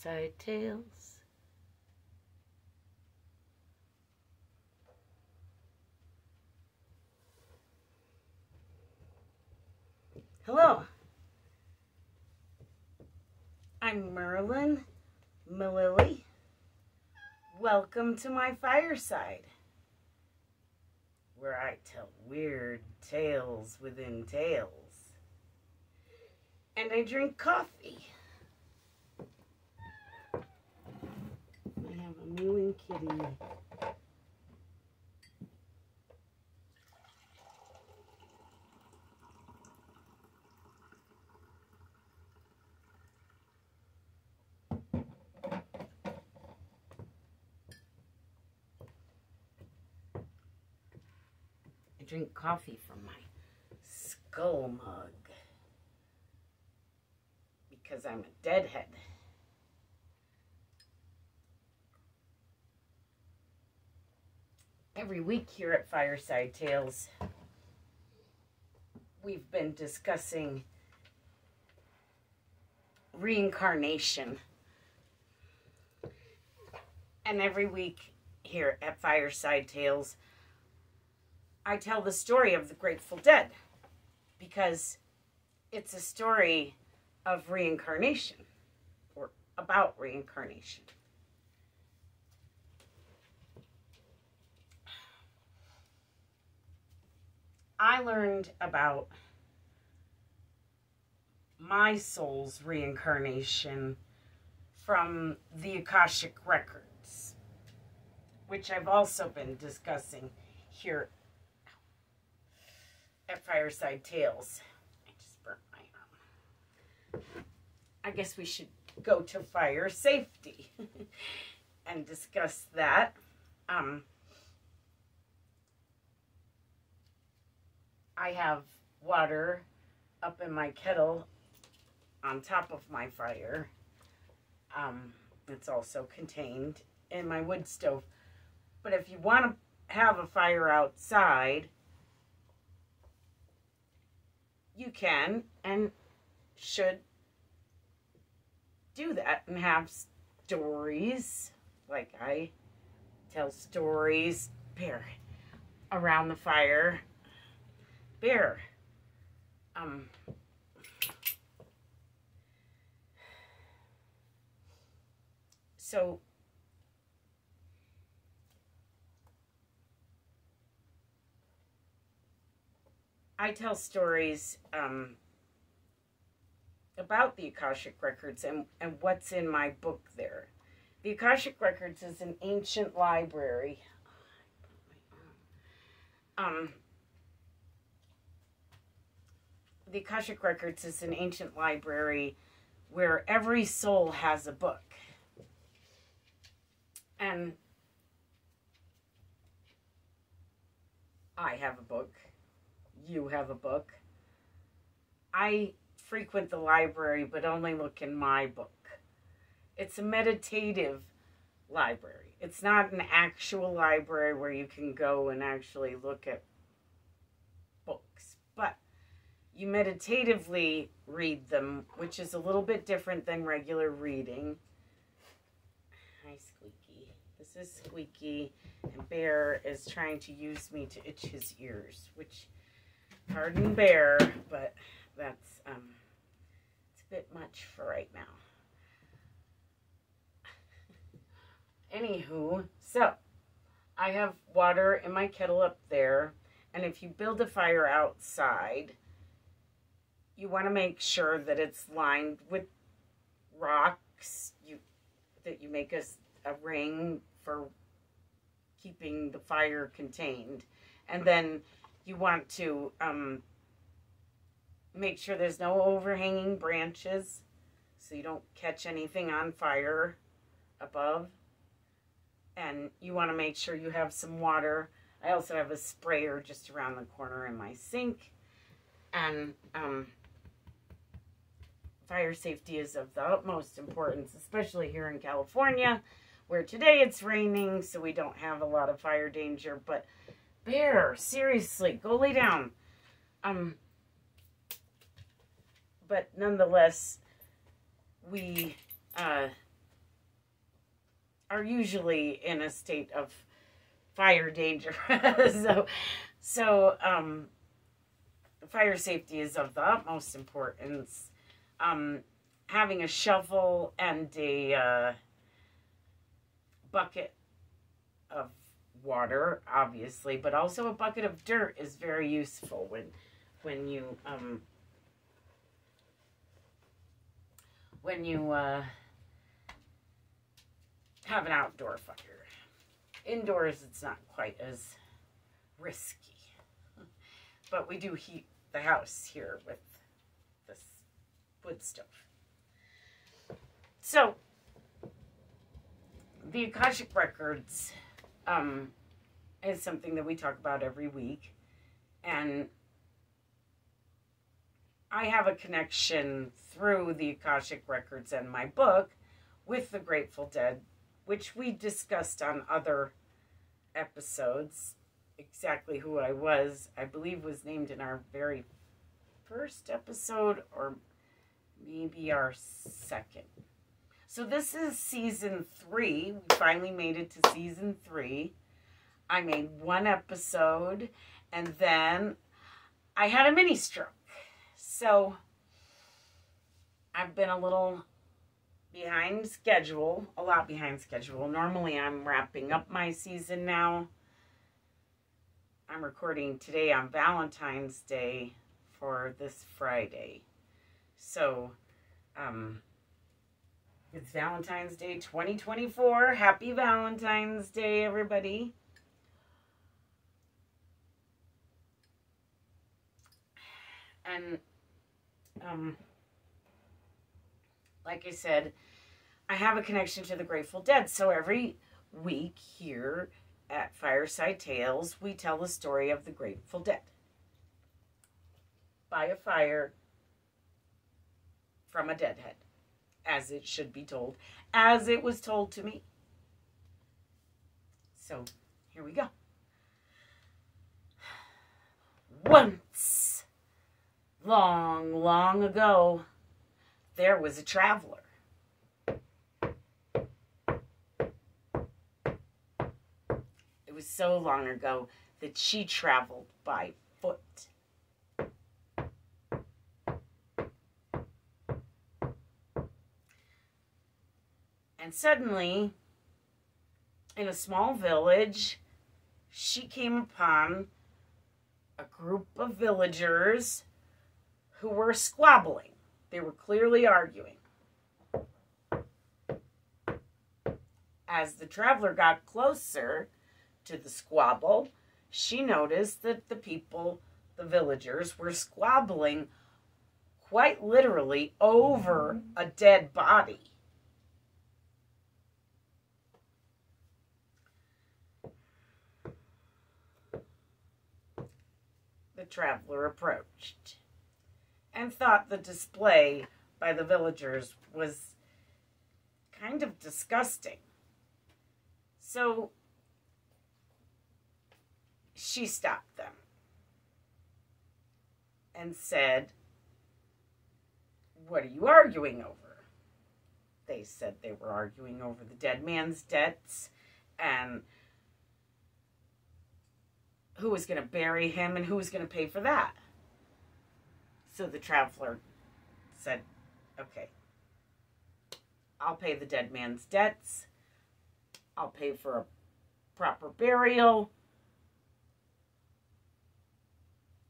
Fireside Tales. Hello, I'm Merlin, Mililli. Welcome to my fireside, where I tell weird tales within tales, and I drink coffee. I have a mewing kitty. I drink coffee from my skull mug because I'm a deadhead. Every week here at Fireside Tales, we've been discussing reincarnation. And every week here at Fireside Tales, I tell the story of the Grateful Dead because it's a story of reincarnation or about reincarnation. I learned about my soul's reincarnation from the Akashic Records, which I've also been discussing here at Fireside Tales. I just burnt my arm. I guess we should go to fire safety and discuss that. I have water up in my kettle on top of my fire. It's also contained in my wood stove. But if you want to have a fire outside, you can and should do that and have stories, like I tell stories, bear, around the fire. Bear. So I tell stories about the Akashic Records and what's in my book there. The Akashic Records is an ancient library. The Akashic Records is an ancient library where every soul has a book. And I have a book. You have a book. I frequent the library, but only look in my book. It's a meditative library. It's not an actual library where you can go and actually look at books, but you meditatively read them, which is a little bit different than regular reading. Hi, Squeaky. This is Squeaky, and Bear is trying to use me to itch his ears, which, pardon Bear, but that's, it's a bit much for right now. Anywho, so, I have water in my kettle up there, and if you build a fire outside, you want to make sure that it's lined with rocks, that you make a ring for keeping the fire contained. And then you want to make sure there's no overhanging branches so you don't catch anything on fire above. And you want to make sure you have some water. I also have a sprayer just around the corner in my sink. And fire safety is of the utmost importance, especially here in California, where today it's raining, so we don't have a lot of fire danger. But Bear, seriously, go lay down. But nonetheless, we are usually in a state of fire danger. so fire safety is of the utmost importance. Having a shovel and a bucket of water, obviously, but also a bucket of dirt is very useful when you have an outdoor fire. Indoors, it's not quite as risky, but we do heat the house here with this wood stove. So, the Akashic Records is something that we talk about every week, and I have a connection through the Akashic Records and my book with the Grateful Dead, which we discussed on other episodes. Exactly who I was, I believe, was named in our very first episode, or maybe our second. So this is season 3. We finally made it to season 3. I made one episode, and then I had a mini stroke. So I've been a little behind schedule, a lot behind schedule. Normally I'm wrapping up my season now. I'm recording today on Valentine's Day for this Friday. So, it's Valentine's Day 2024. Happy Valentine's Day, everybody. And, like I said, I have a connection to the Grateful Dead. So every week here at Fireside Tales, we tell the story of the Grateful Dead by a fire from a deadhead, as it should be told, as it was told to me. So here we go. Once, long, long ago, there was a traveler. It was so long ago that she traveled by foot. And suddenly, in a small village, she came upon a group of villagers who were squabbling. They were clearly arguing. As the traveler got closer to the squabble, she noticed that the villagers, were squabbling quite literally over a dead body. The traveler approached and thought the display by the villagers was kind of disgusting. So she stopped them and said, "What are you arguing over?" They said they were arguing over the dead man's debts and who was going to bury him and who was going to pay for that. So the traveler said, "Okay, I'll pay the dead man's debts. I'll pay for a proper burial."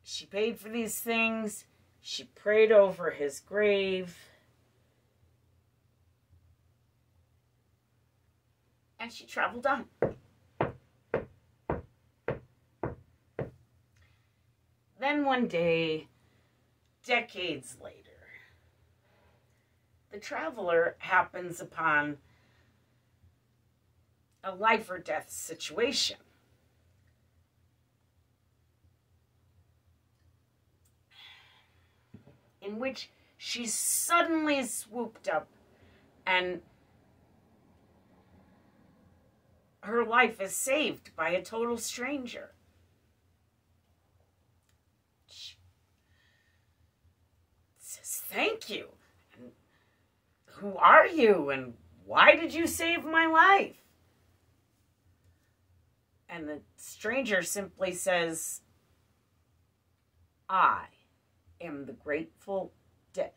She paid for these things. She prayed over his grave. And she traveled on. Then one day, decades later, the traveler happens upon a life or death situation. In which she suddenly swooped up and her life is saved by a total stranger. She says, "Thank you. And who are you? And why did you save my life?" And the stranger simply says, I am the Grateful Dead.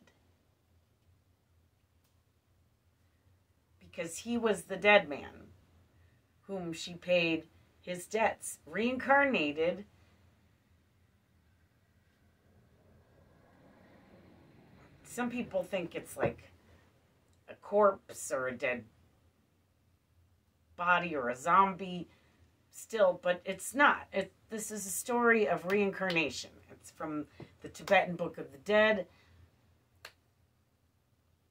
Because he was the dead man whom she paid his debts, reincarnated. Some people think it's like a corpse or a dead body or a zombie still, but it's not. This is a story of reincarnation. It's from the Tibetan Book of the Dead.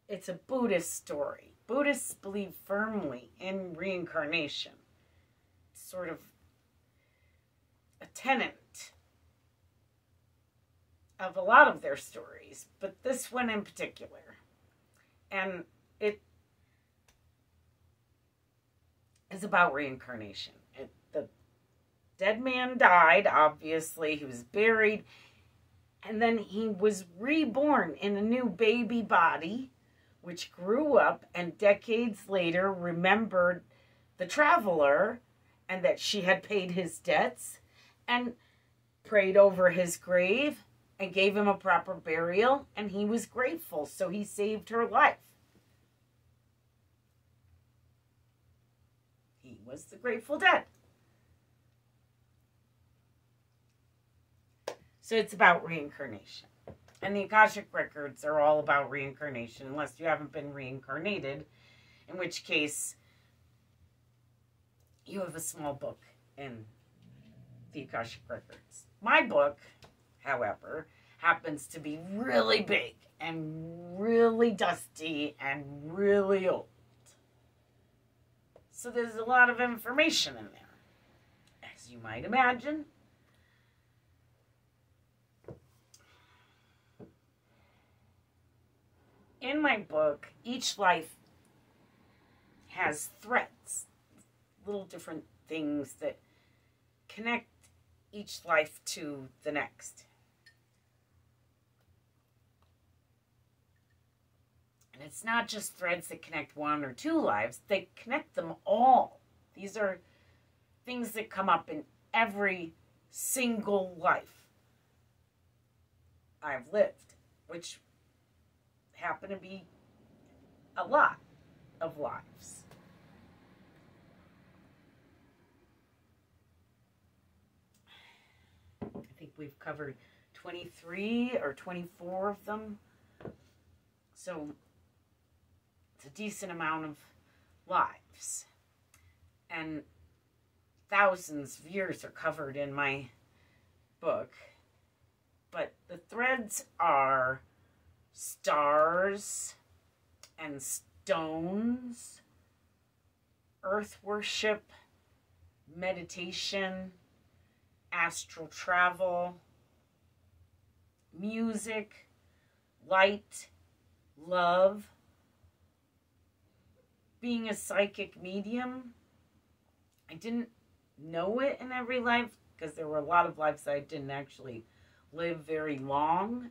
It's a Buddhist story. Buddhists believe firmly in reincarnation. It's sort of a tenet of a lot of their stories, but this one in particular. And it is about reincarnation. The dead man died, obviously. He was buried. And then he was reborn in a new baby body, which grew up and decades later remembered the traveler and that she had paid his debts and prayed over his grave and gave him a proper burial. And he was grateful, so he saved her life. He was the Grateful Dead. So it's about reincarnation. And the Akashic Records are all about reincarnation, unless you haven't been reincarnated, in which case you have a small book in the Akashic Records. My book, however, happens to be really big and really dusty and really old. So there's a lot of information in there, as you might imagine. In my book, each life has threads, little different things that connect each life to the next. And it's not just threads that connect one or two lives, they connect them all. These are things that come up in every single life I've lived, which happen to be a lot of lives. I think we've covered 23 or 24 of them. So it's a decent amount of lives. And thousands of years are covered in my book. But the threads are stars and stones, earth worship, meditation, astral travel, music, light, love, being a psychic medium. I didn't know it in every life because there were a lot of lives I didn't actually live very long.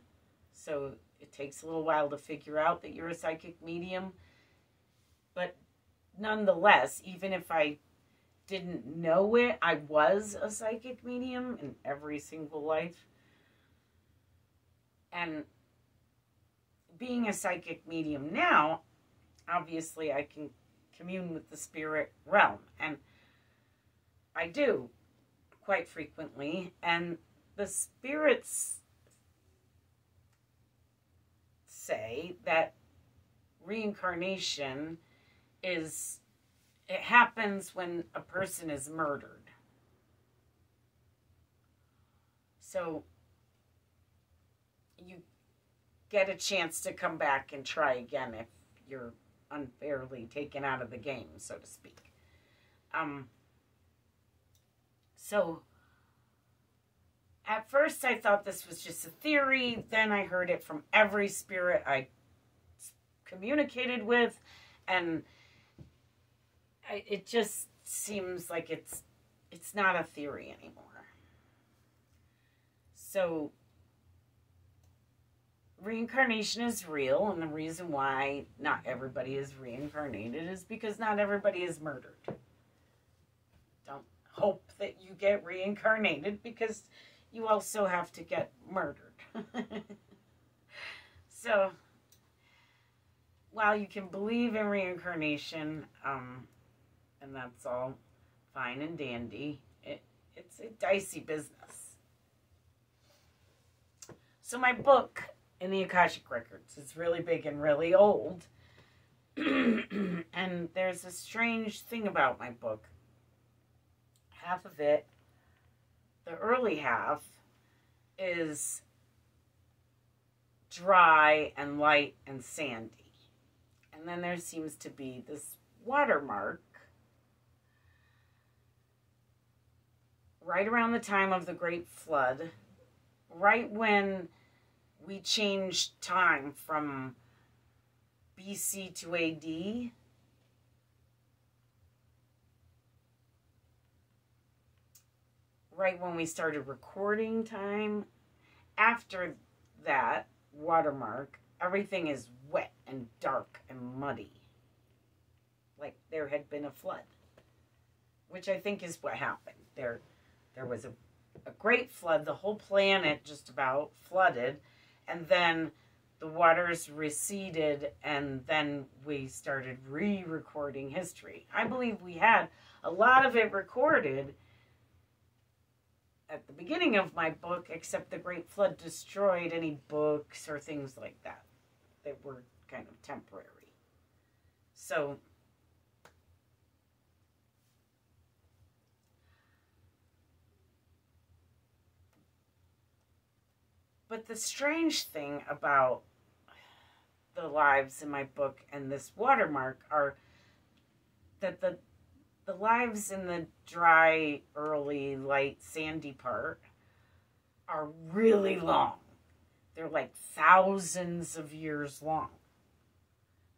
So it takes a little while to figure out that you're a psychic medium. But nonetheless, even if I didn't know it, I was a psychic medium in every single life. And being a psychic medium now, obviously I can commune with the spirit realm. And I do quite frequently. And the spirits say that reincarnation it happens when a person is murdered. So you get a chance to come back and try again if you're unfairly taken out of the game, so to speak. So at first I thought this was just a theory. Then I heard it from every spirit I communicated with, and it just seems like it's not a theory anymore. So reincarnation is real, and the reason why not everybody is reincarnated is because not everybody is murdered. Don't hope that you get reincarnated, because you also have to get murdered. So, while you can believe in reincarnation, and that's all fine and dandy, it's a dicey business. So my book in the Akashic Records is really big and really old. And there's a strange thing about my book. Half of it, the early half, is dry and light and sandy. And then there seems to be this watermark right around the time of the Great Flood, right when we changed time from BC to AD. Right when we started recording time. After that watermark, everything is wet and dark and muddy. Like there had been a flood. Which I think is what happened. There was a great flood. The whole planet just about flooded. And then the waters receded, and then we started re-recording history. I believe we had a lot of it recorded at the beginning of my book, except the Great Flood destroyed any books or things like that that were kind of temporary. So but the strange thing about the lives in my book and this watermark are that the lives in the dry, early, light, sandy part are really long. They're like thousands of years long.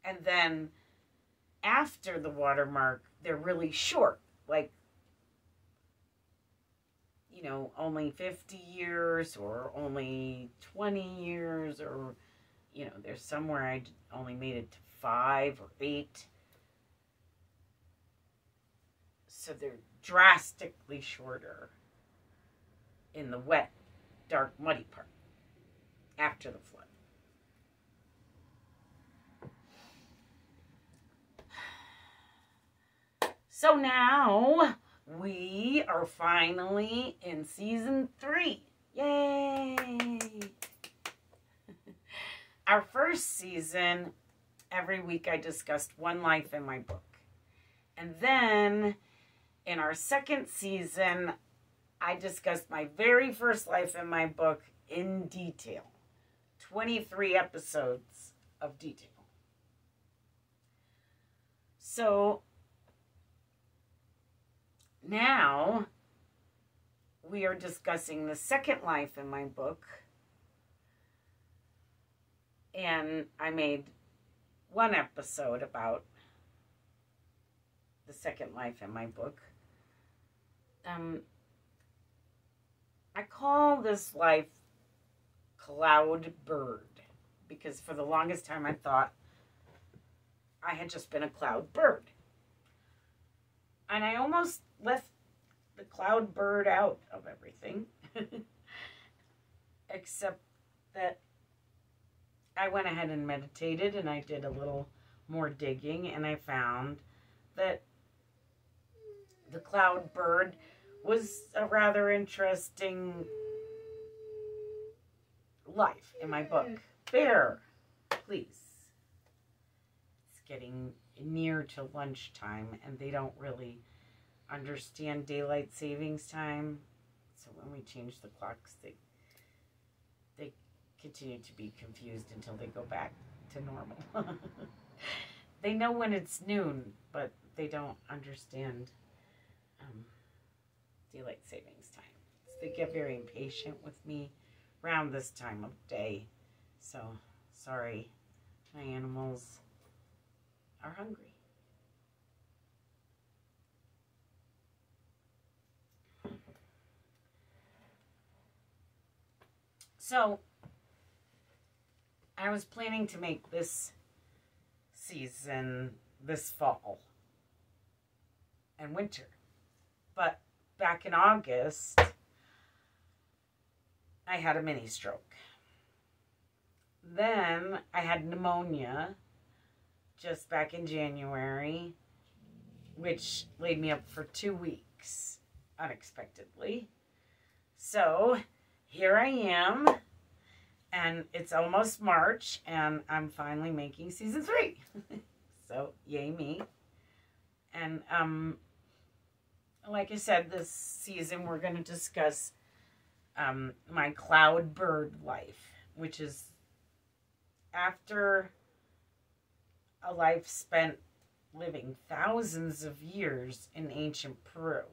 And then after the watermark, they're really short, like, you know, only 50 years or only 20 years, or, you know, there's somewhere I only made it to 5 or 8. So they're drastically shorter in the wet, dark, muddy part after the flood. So now we are finally in season 3. Yay! Our first season, every week I discussed one life in my book. And then in our second season, I discussed my very first life in my book in detail. 23 episodes of detail. So now we are discussing the second life in my book. And I made one episode about the second life in my book. I call this life Cloud Bird, because for the longest time I thought I had just been a cloud bird. And I almost left the cloud bird out of everything. Except that I went ahead and meditated, and I did a little more digging, and I found that the cloud bird was a rather interesting life in my book. Bear, please. It's getting near to lunchtime, and they don't really understand daylight savings time. So when we change the clocks, they continue to be confused until they go back to normal. They know when it's noon, but they don't understand daylight savings time. So they get very impatient with me around this time of day. So, sorry, my animals are hungry. So, I was planning to make this season this fall and winter, but back in August, I had a mini stroke. Then I had pneumonia just back in January, which laid me up for 2 weeks unexpectedly. So here I am, and it's almost March, and I'm finally making season 3. So yay me. And like I said, this season we're going to discuss my cloud bird life, which is after a life spent living thousands of years in ancient Peru.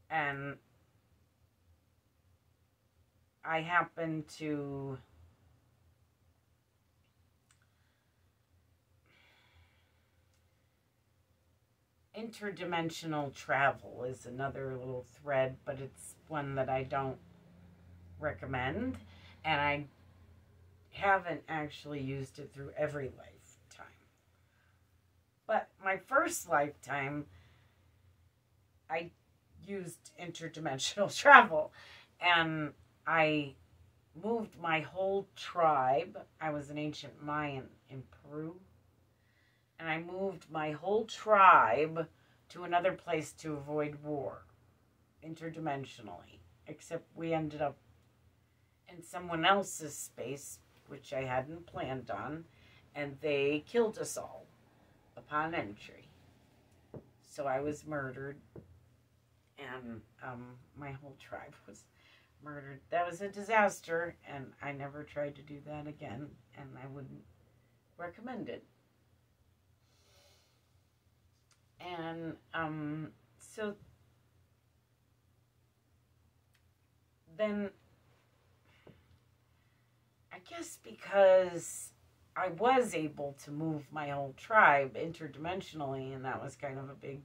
And I happen to interdimensional travel is another little thread, but it's one that I don't recommend, and I haven't actually used it through every lifetime. But my first lifetime, I used interdimensional travel, and I moved my whole tribe. I was an ancient Mayan in Peru, and I moved my whole tribe to another place to avoid war, interdimensionally, except we ended up in someone else's space, which I hadn't planned on, and they killed us all upon entry. So I was murdered, and my whole tribe was murdered. That was a disaster, and I never tried to do that again, and I wouldn't recommend it. And so then I guess because I was able to move my whole tribe interdimensionally, and that was kind of a big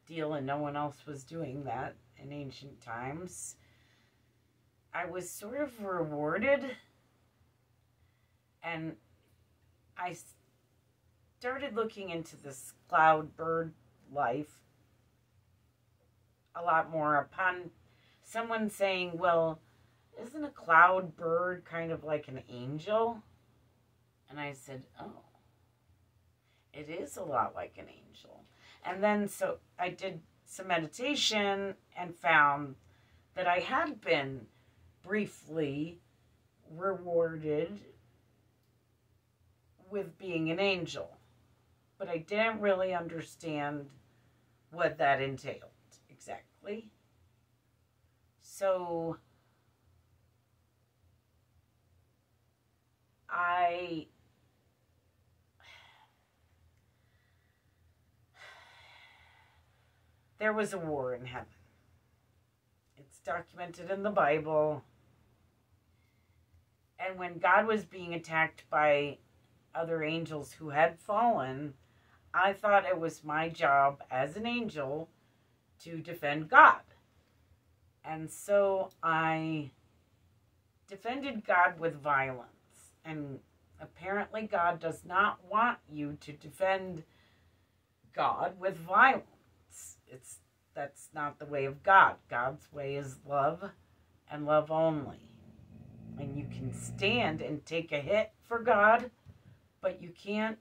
deal, and no one else was doing that in ancient times, I was sort of rewarded, and I started looking into this cloud bird life a lot more upon someone saying, well, isn't a cloud bird kind of like an angel? And I said, oh, it is a lot like an angel. And then so I did some meditation and found that I had been briefly rewarded with being an angel, but I didn't really understand what that entailed exactly. So there was a war in heaven. It's documented in the Bible. And when God was being attacked by other angels who had fallen, I thought it was my job as an angel to defend God. And so I defended God with violence. And apparently God does not want you to defend God with violence. That's not the way of God. God's way is love and love only. And you can stand and take a hit for God, but you can't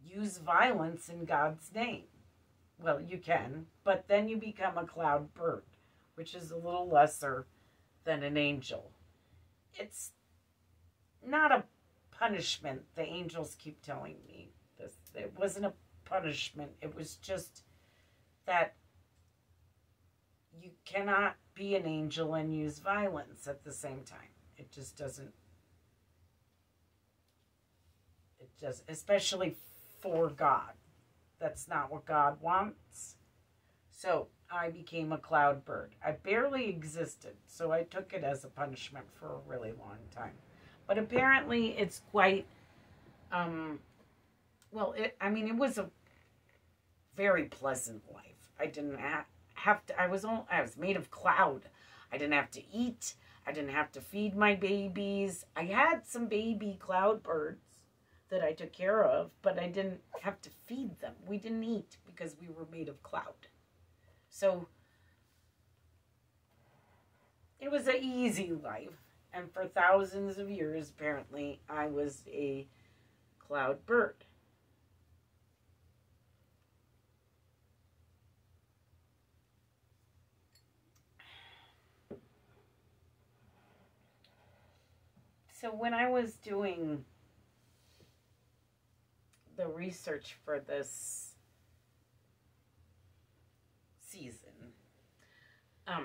use violence in God's name. Well, you can, but then you become a cloud bird, which is a little lesser than an angel. It's not a punishment. The angels keep telling me this. It wasn't a punishment. It was just that you cannot be an angel and use violence at the same time. It just doesn't. It just, especially for God. That's not what God wants. So I became a cloud bird. I barely existed, so I took it as a punishment for a really long time. But apparently it's quite, well, it was a very pleasant life. I didn't have to, I was made of cloud. I didn't have to eat. I didn't have to feed my babies. I had some baby cloud birds that I took care of, but I didn't have to feed them. We didn't eat because we were made of cloud. So it was an easy life. And for thousands of years, apparently, I was a cloud bird. So when I was doing the research for this season, a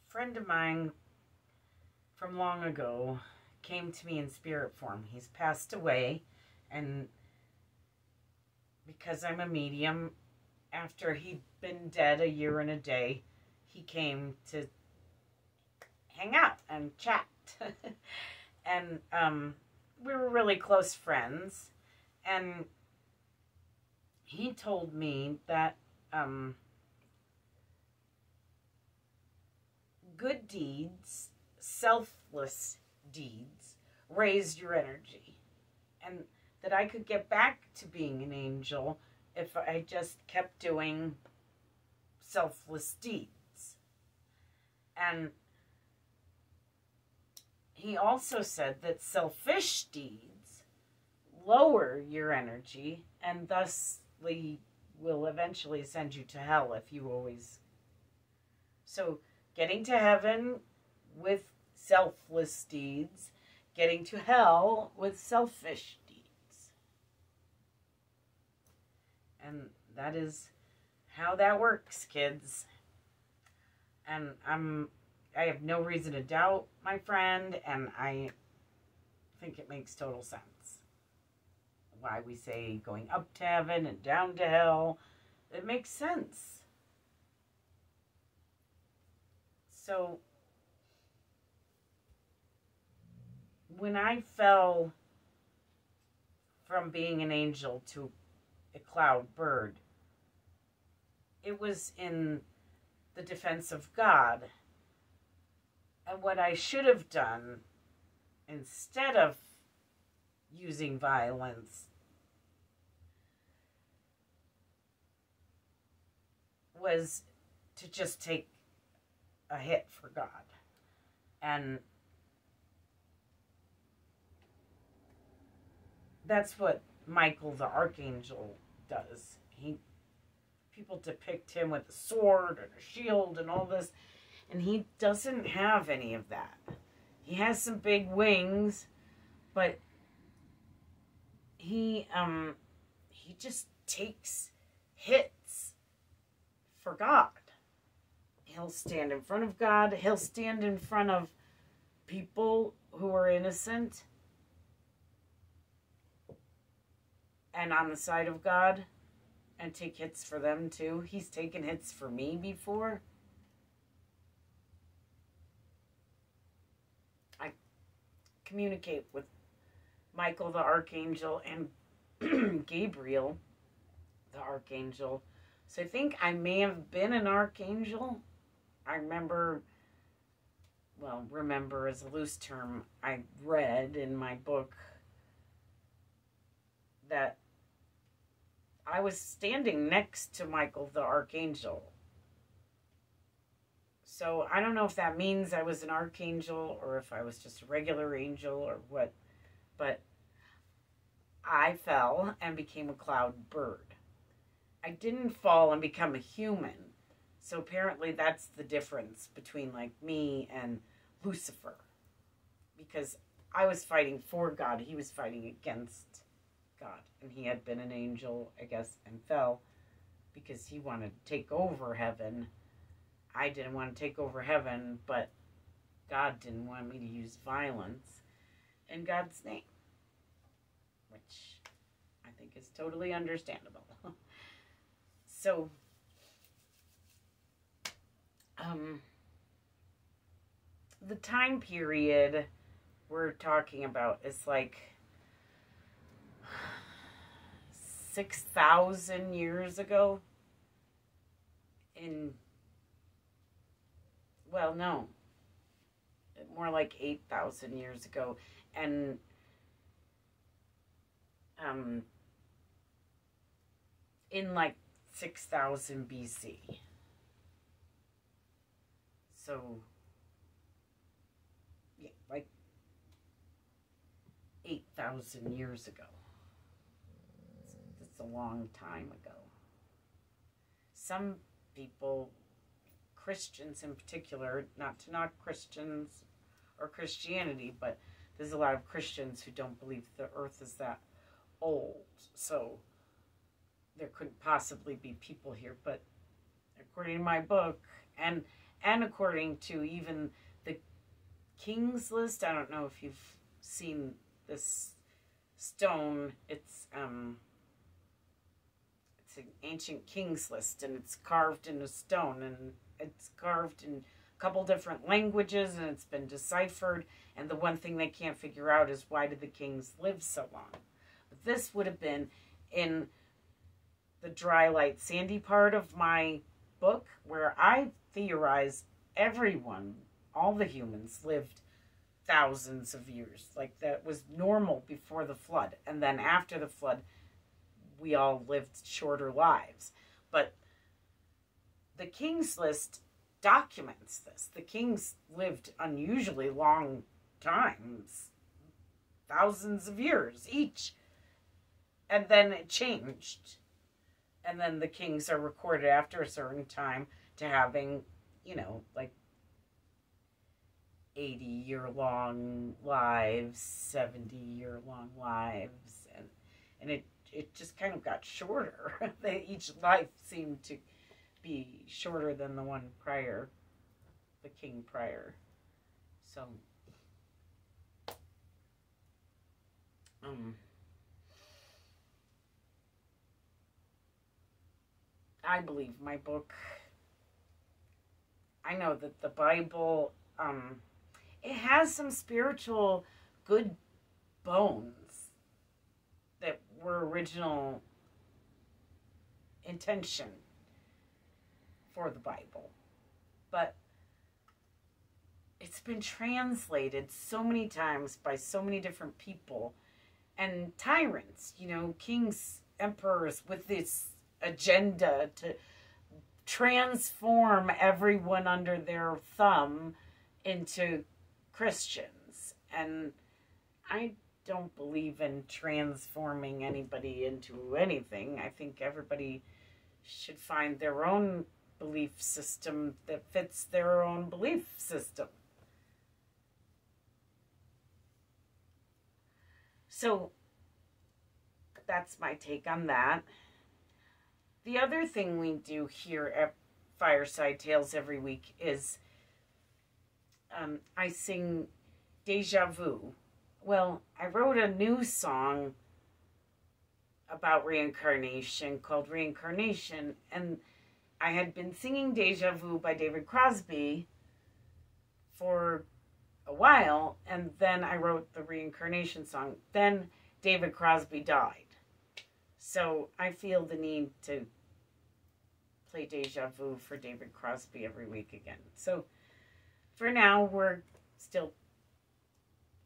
friend of mine from long ago came to me in spirit form. He's passed away, and because I'm a medium, after he'd been dead a year and a day, he came to hang out and chat. And we were really close friends. And he told me that good deeds, selfless deeds, raise your energy. And that I could get back to being an angel if I just kept doing selfless deeds. And he also said that selfish deeds lower your energy and thusly will eventually send you to hell if you always... So getting to heaven with selfless deeds, getting to hell with selfish deeds. And that is how that works, kids. And I have no reason to doubt my friend, and I think it makes total sense. Why we say going up to heaven and down to hell, it makes sense. So when I fell from being an angel to a cloud bird, it was in the defense of God. And what I should have done, instead of using violence, was to just take a hit for God. And that's what Michael the Archangel does. People depict him with a sword and a shield and all this, and he doesn't have any of that. He has some big wings, but he just takes hits for God. He'll stand in front of God. He'll stand in front of people who are innocent and on the side of God and take hits for them too. He's taken hits for me before. I communicate with Michael the Archangel and Gabriel the Archangel. So I think I may have been an archangel. I remember, well, remember is a loose term. I read in my book that I was standing next to Michael the Archangel. So I don't know if that means I was an archangel or if I was just a regular angel or what, but I fell and became a cloud bird. I didn't fall and become a human. So apparently that's the difference between like me and Lucifer. Because I was fighting for God. He was fighting against God. And he had been an angel, I guess, and fell because he wanted to take over heaven. I didn't want to take over heaven, but God didn't want me to use violence in God's name. Which I think is totally understandable. So, the time period we're talking about is like 6,000 years ago. Well, no. It more like 8,000 years ago. And in like 6,000 BC. So, yeah, like 8,000 years ago. That's a long time ago. Some people, Christians in particular, not to knock Christians or Christianity, but there's a lot of Christians who don't believe the earth is that old. So there couldn't possibly be people here. But according to my book, and according to even the King's List, I don't know if you've seen this stone. It's an ancient King's List, and it's carved in a stone, and it's carved in a couple different languages, and it's been deciphered. And the one thing they can't figure out is, why did the kings live so long? But this would have been in the dry, light, sandy part of my book, where I theorize everyone, all the humans, lived thousands of years. Like, that was normal before the flood. And then after the flood, we all lived shorter lives. But the King's List documents this. The kings lived unusually long times, thousands of years each. And then it changed. And then the kings are recorded after a certain time to having, you know, like 80-year-long lives, 70-year-long lives. And it just kind of got shorter. Each life seemed to be shorter than the one prior, the king prior. So, I believe my book, I know that the Bible, it has some spiritual good bones that were original intention for the Bible. But it's been translated so many times by so many different people and tyrants, you know, kings, emperors, with this agenda to transform everyone under their thumb into Christians. And I don't believe in transforming anybody into anything. I think everybody should find their own belief system that fits their own belief system. So that's my take on that. The other thing we do here at Fireside Tales every week is I sing Deja Vu. Well, I wrote a new song about reincarnation called Reincarnation, and I had been singing Deja Vu by David Crosby for a while, and then I wrote the Reincarnation song. Then David Crosby died. So I feel the need to play Deja Vu for David Crosby every week again. So for now, we're still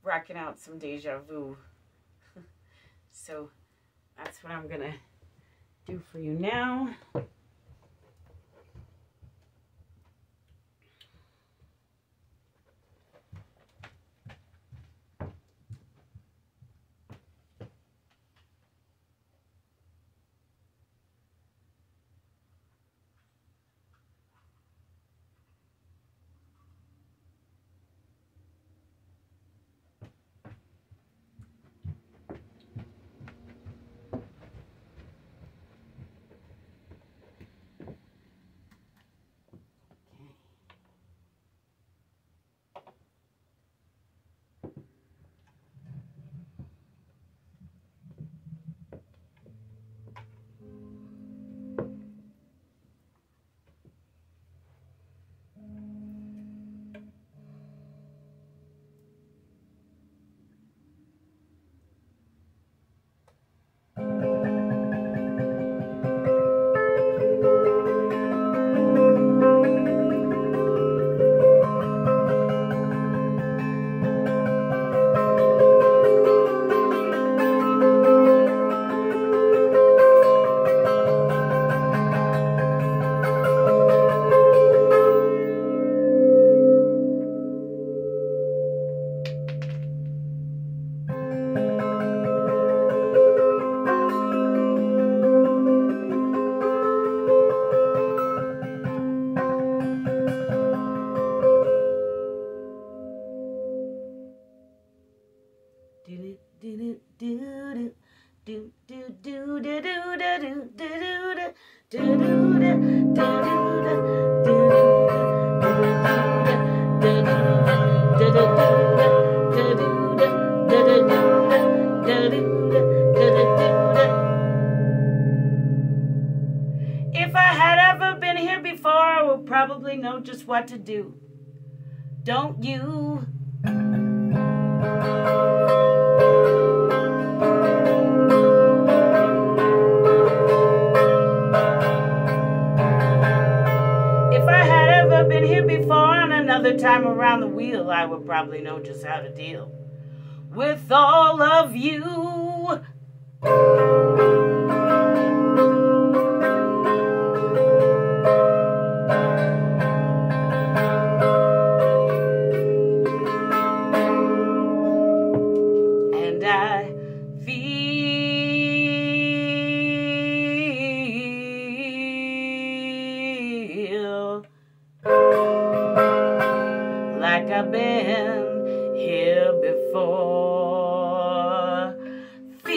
rocking out some Deja Vu. So that's what I'm going to do for you now. Do do do do do do do do do If I had ever been here before, I would probably know just what to do. Don't you? If I had ever been here before and another time around the wheel, I would probably know just how to deal with all of you. And I feel like I've been here before. Feel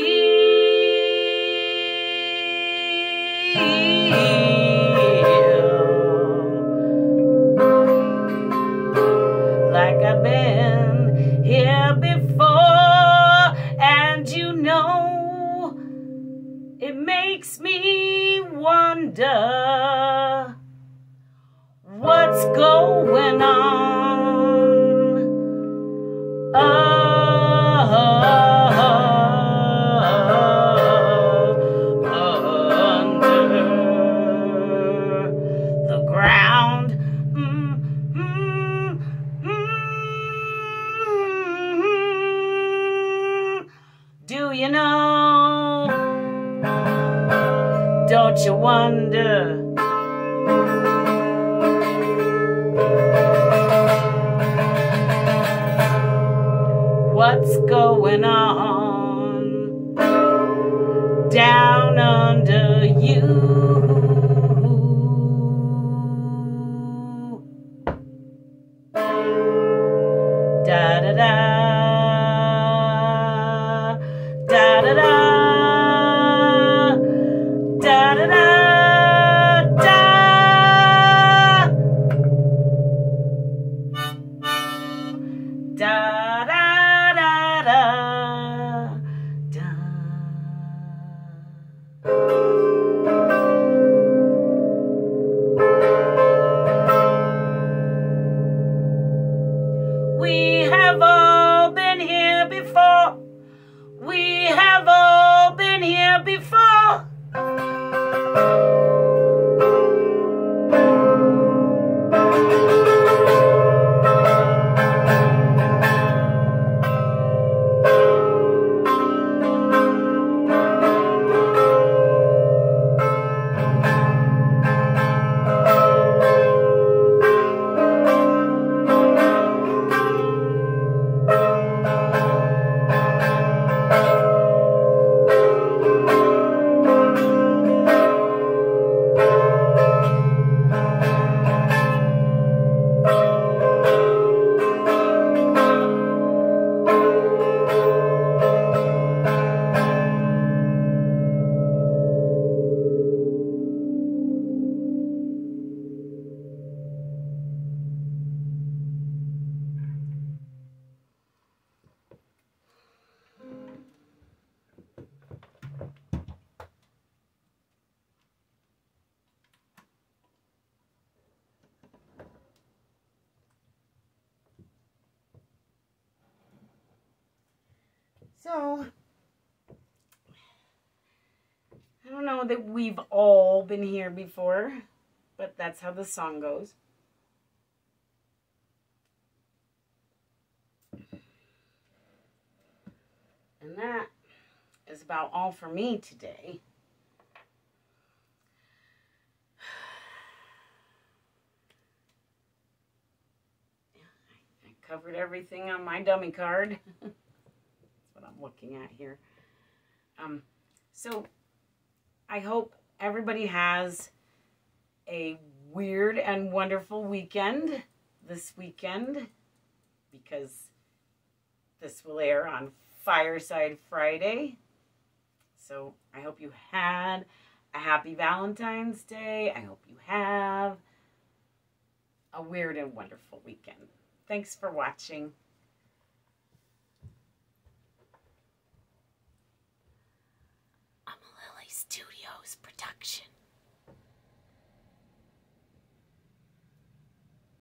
like I've been here before, and you know, it makes me wonder what's going on under the ground. Do you know? Don't you wonder? What's going on down under you? Da da da, da da da, da da da, da. Da da da da da. We have all been here before. We have all been here before. So, I don't know that we've all been here before, but that's how the song goes. And that is about all for me today. I covered everything on my dummy card. What I'm looking at here. So I hope everybody has a weird and wonderful weekend this weekend, because this will air on Fireside Friday. So I hope you had a happy Valentine's Day. I hope you have a weird and wonderful weekend. Thanks for watching. A Mililli Studios production.